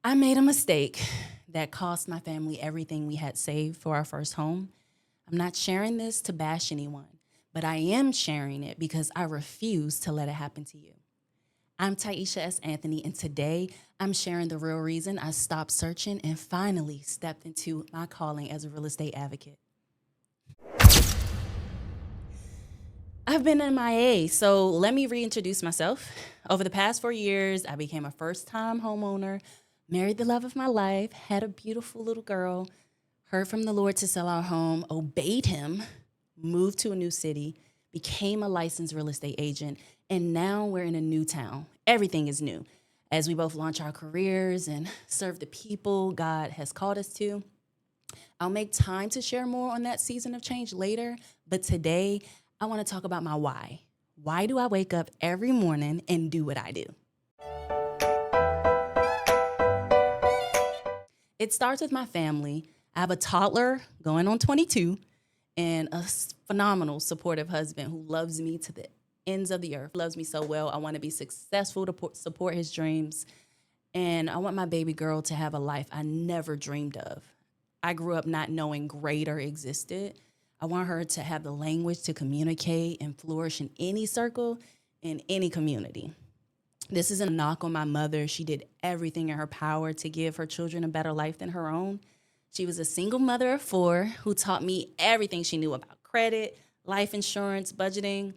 I made a mistake that cost my family everything we had saved for our first home. I'm not sharing this to bash anyone, but I am sharing it because I refuse to let it happen to you. I'm Tyeisha S. Anthony, and today I'm sharing the real reason I stopped searching and finally stepped into my calling as a real estate advocate. I've been MIA, so let me reintroduce myself. Over the past 4 years, I became a first time homeowner, married the love of my life, had a beautiful little girl, heard from the Lord to sell our home, obeyed Him, moved to a new city, became a licensed real estate agent, and now we're in a new town. Everything is new as we both launch our careers and serve the people God has called us to. I'll make time to share more on that season of change later, but today I want to talk about my why. Why do I wake up every morning and do what I do? It starts with my family. I have a toddler going on 22 and a phenomenal supportive husband who loves me to the ends of the earth, loves me so well. I want to be successful to support his dreams. And I want my baby girl to have a life I never dreamed of. I grew up not knowing greater existed. I want her to have the language to communicate and flourish in any circle, in any community. This isn't a knock on my mother. She did everything in her power to give her children a better life than her own. She was a single mother of four who taught me everything she knew about credit, life insurance, budgeting.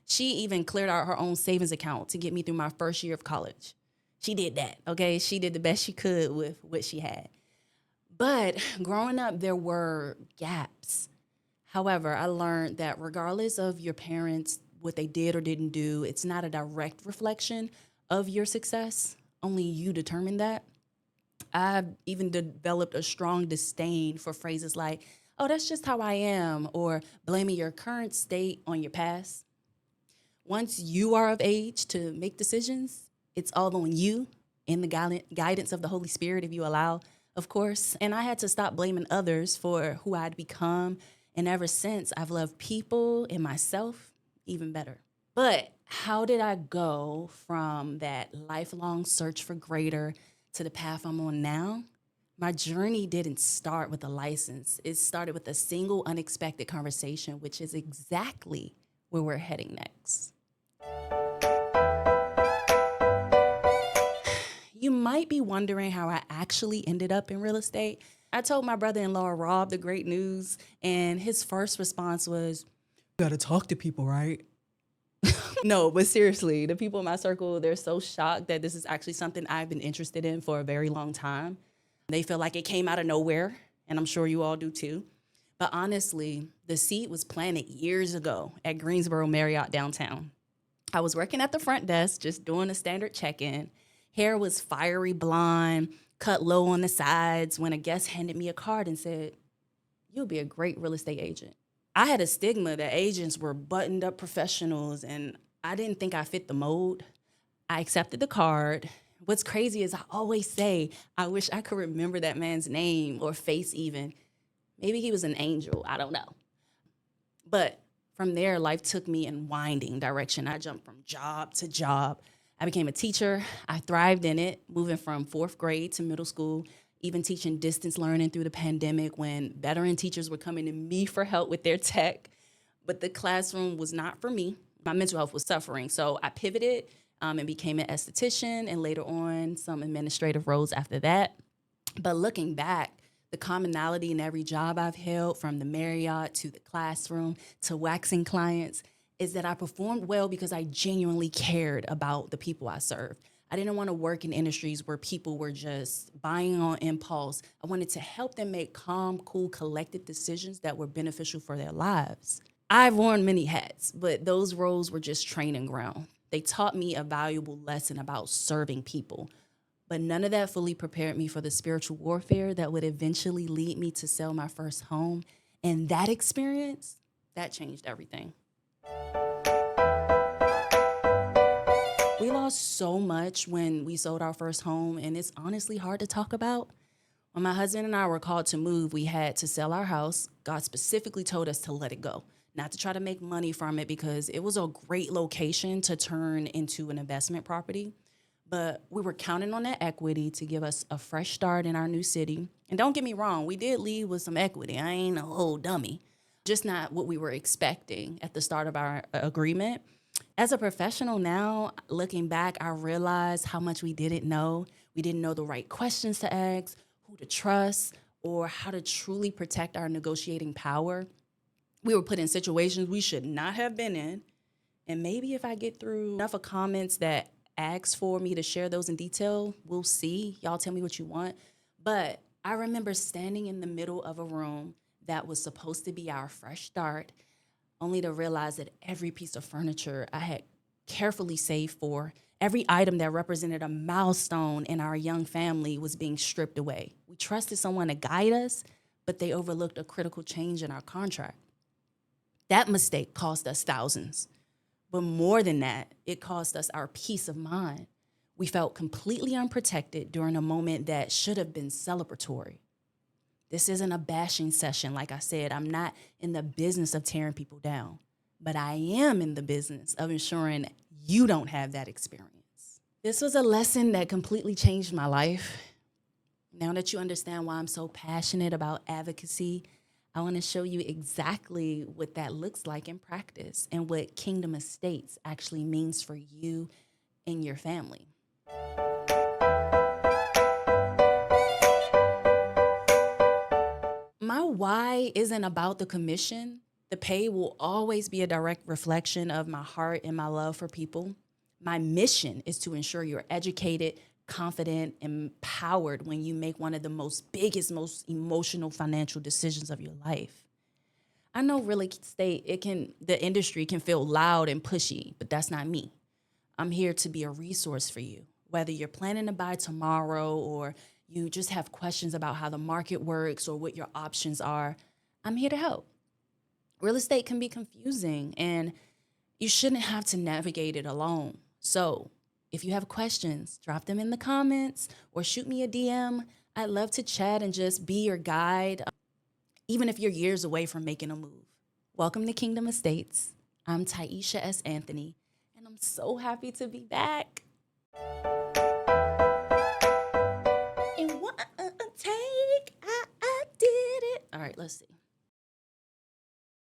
She even cleared out her own savings account to get me through my first year of college. She did that, okay? She did the best she could with what she had. But growing up, there were gaps. However, I learned that regardless of your parents, what they did or didn't do, it's not a direct reflection of your success. Only you determine that. I've even developed a strong disdain for phrases like, oh, that's just how I am, or blaming your current state on your past. Once you are of age to make decisions, it's all on you and the guidance of the Holy Spirit, if you allow, of course. And I had to stop blaming others for who I'd become. And ever since, I've loved people and myself even better. But how did I go from that lifelong search for greater to the path I'm on now? My journey didn't start with a license. It started with a single unexpected conversation, which is exactly where we're heading next. You might be wondering how I actually ended up in real estate. I told my brother-in-law Rob the great news, and his first response was, "You gotta talk to people, right?" No, but seriously, the people in my circle, they're so shocked that this is actually something I've been interested in for a very long time. They feel like it came out of nowhere, and I'm sure you all do too. But honestly, the seed was planted years ago at Greensboro Marriott downtown. I was working at the front desk, just doing a standard check-in. Hair was fiery blonde, cut low on the sides, when a guest handed me a card and said, "You'll be a great real estate agent." I had a stigma that agents were buttoned up professionals, and I didn't think I fit the mold. I accepted the card. What's crazy is I always say, I wish I could remember that man's name or face even. Maybe he was an angel, I don't know. But from there, life took me in winding direction. I jumped from job to job. I became a teacher. I thrived in it, moving from fourth grade to middle school, even teaching distance learning through the pandemic when veteran teachers were coming to me for help with their tech. But the classroom was not for me. My mental health was suffering. So I pivoted and became an esthetician, and later on some administrative roles after that. But looking back, the commonality in every job I've held, from the Marriott to the classroom to waxing clients, is that I performed well because I genuinely cared about the people I served. I didn't want to work in industries where people were just buying on impulse. I wanted to help them make calm, cool, collected decisions that were beneficial for their lives. I've worn many hats, but those roles were just training ground. They taught me a valuable lesson about serving people, but none of that fully prepared me for the spiritual warfare that would eventually lead me to sell my first home. And that experience, that changed everything. We lost so much when we sold our first home, and it's honestly hard to talk about. When my husband and I were called to move, we had to sell our house. God specifically told us to let it go, not to try to make money from it because it was a great location to turn into an investment property. But we were counting on that equity to give us a fresh start in our new city. And don't get me wrong, we did leave with some equity. I ain't a whole dummy. Just not what we were expecting at the start of our agreement. As a professional now, looking back, I realized how much we didn't know. We didn't know the right questions to ask, who to trust, or how to truly protect our negotiating power. We were put in situations we should not have been in. And maybe if I get through enough of comments that ask for me to share those in detail, we'll see. Y'all tell me what you want. But I remember standing in the middle of a room that was supposed to be our fresh start, only to realize that every piece of furniture I had carefully saved for, every item that represented a milestone in our young family was being stripped away. We trusted someone to guide us, but they overlooked a critical change in our contract. That mistake cost us thousands. But more than that, it cost us our peace of mind. We felt completely unprotected during a moment that should have been celebratory. This isn't a bashing session. Like I said, I'm not in the business of tearing people down, but I am in the business of ensuring you don't have that experience. This was a lesson that completely changed my life. Now that you understand why I'm so passionate about advocacy, I want to show you exactly what that looks like in practice and what Kingdom Estates actually means for you and your family. My why isn't about the commission. The pay will always be a direct reflection of my heart and my love for people. My mission is to ensure you're educated, confident, empowered when you make one of the biggest, most emotional financial decisions of your life. I know real estate, the industry can feel loud and pushy, but that's not me. I'm here to be a resource for you. Whether you're planning to buy tomorrow or you just have questions about how the market works or what your options are, I'm here to help. Real estate can be confusing and you shouldn't have to navigate it alone. So if you have questions, drop them in the comments or shoot me a DM. I'd love to chat and just be your guide, even if you're years away from making a move. Welcome to Kingdom Estates. I'm Tyeisha S. Anthony, and I'm so happy to be back. In one take, I did it. All right, let's see.